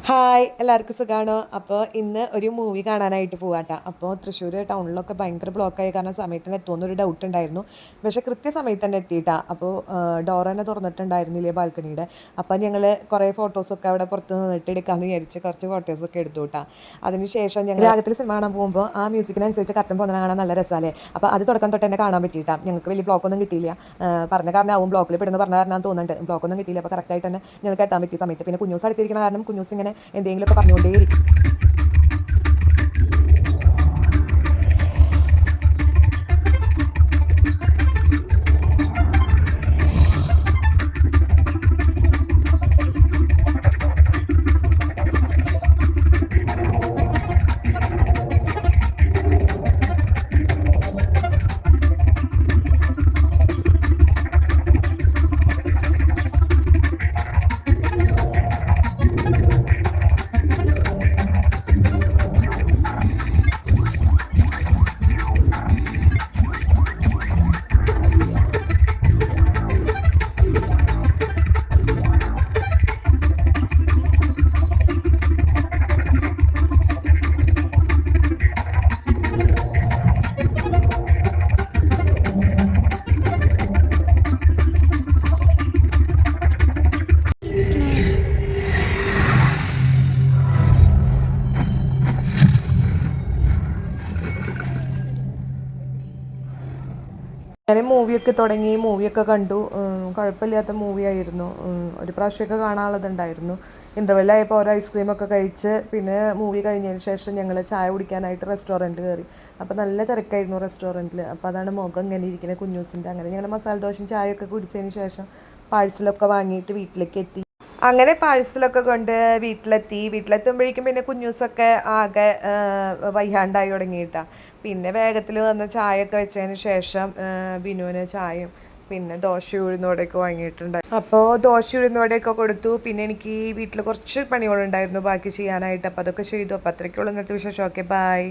Hi എല്ലാവർക്കും സുഖമാണോ? അപ്പോൾ ഇന്ന് ഒരു മൂവി കാണാനായിട്ട് പോവാട്ടോ. അപ്പോൾ തൃശ്ശൂർ ടൗണിലൊക്കെ ഭയങ്കര ബ്ലോക്കായ കാരണം സമയത്തിന് എത്തുമെന്നൊരു ഡൗട്ട് ഉണ്ടായിരുന്നു. പക്ഷേ കൃത്യസമയത്ത് തന്നെ എത്തിയിട്ടാ. അപ്പോൾ ഡോർ തന്നെ തുറന്നിട്ടുണ്ടായിരുന്നില്ലേ ബാൽക്കണിയുടെ. അപ്പോൾ ഞങ്ങൾ കുറേ ഫോട്ടോസൊക്കെ അവിടെ പുറത്ത് നിന്നിട്ട് എടുക്കാമെന്ന് വിചാരിച്ച് കുറച്ച് ഫോട്ടോസൊക്കെ എടുത്തു കേട്ടോ. അതിനുശേഷം ഞങ്ങൾ രാഗത്തിൽ സിനിമ കാണാൻ പോകുമ്പോൾ ആ മ്യൂസിക്കിനനുസരിച്ച് കർട്ടൻ പോകുന്ന കാണാൻ നല്ല രസമല്ലേ. അപ്പോൾ അത് തുടക്കം തൊട്ട് തന്നെ കാണാൻ പറ്റിയിട്ടാ. ഞങ്ങൾക്ക് വലിയ ബ്ലോക്കൊന്നും കിട്ടിയില്ല. പറഞ്ഞ കാരണം ആവും ബ്ലോക്കിൽ പെടുന്ന പറഞ്ഞ കാരണം തോന്നുന്നുണ്ട്. ബ്ലോക്കൊന്നും കിട്ടിയില്ല. അപ്പോൾ കറക്റ്റായിട്ട് തന്നെ ഞങ്ങൾക്ക് എത്താൻ പറ്റിയ സമയത്ത് പിന്നെ കുഞ്ഞൂസ് അടുത്തിരിക്കുന്ന കാരണം കുഞ്ഞൂസ് ഇങ്ങനെ എന്തെങ്കിലുമൊക്കെ പറഞ്ഞുകൊണ്ടേയിരിക്കും. ഞാൻ മൂവിയൊക്കെ തുടങ്ങി, മൂവിയൊക്കെ കണ്ടു. കുഴപ്പമില്ലാത്ത മൂവിയായിരുന്നു. ഒരു പ്രാവശ്യമൊക്കെ കാണാനുള്ളതുണ്ടായിരുന്നു. ഇൻ്റർവെല്ലായപ്പോൾ ഓരോ ഐസ്ക്രീമൊക്കെ കഴിച്ച് പിന്നെ മൂവി കഴിഞ്ഞതിന് ശേഷം ഞങ്ങൾ ചായ കുടിക്കാനായിട്ട് റെസ്റ്റോറൻറ്റ് കയറി. അപ്പോൾ നല്ല തിരക്കായിരുന്നു റെസ്റ്റോറൻറ്റിൽ. അപ്പോൾ അതാണ് മുഖം ഇങ്ങനെ ഇരിക്കുന്നത് കുഞ്ഞൂസിൻ്റെ. അങ്ങനെ ഞങ്ങൾ മസാല ദോശയും ചായയൊക്കെ കുടിച്ചതിന് ശേഷം പാഴ്സലൊക്കെ വാങ്ങിയിട്ട് വീട്ടിലേക്ക് എത്തി. അങ്ങനെ പാഴ്സലൊക്കെ കൊണ്ട് വീട്ടിലെത്തുമ്പോഴേക്കും പിന്നെ കുഞ്ഞൂസൊക്കെ ആകെ വയ്യാണ്ടായി തുടങ്ങിയിട്ടാണ്. പിന്നെ വേഗത്തിൽ വന്ന് ചായയൊക്കെ വെച്ചതിന് ശേഷം ബിനുവിന് ചായയും പിന്നെ ദോശ ഉഴുന്നോടെയൊക്കെ വാങ്ങിയിട്ടുണ്ടായി. അപ്പോൾ ദോശ ഉഴുന്നോടെയൊക്കെ കൊടുത്തു. പിന്നെ എനിക്ക് വീട്ടിൽ കുറച്ച് പണികളുണ്ടായിരുന്നു ബാക്കി ചെയ്യാനായിട്ട്. അപ്പോൾ അതൊക്കെ ചെയ്തു. അപ്പോൾ അത്രയ്ക്കുള്ള ഇന്നത്തെ വിശേഷം. Okay, by.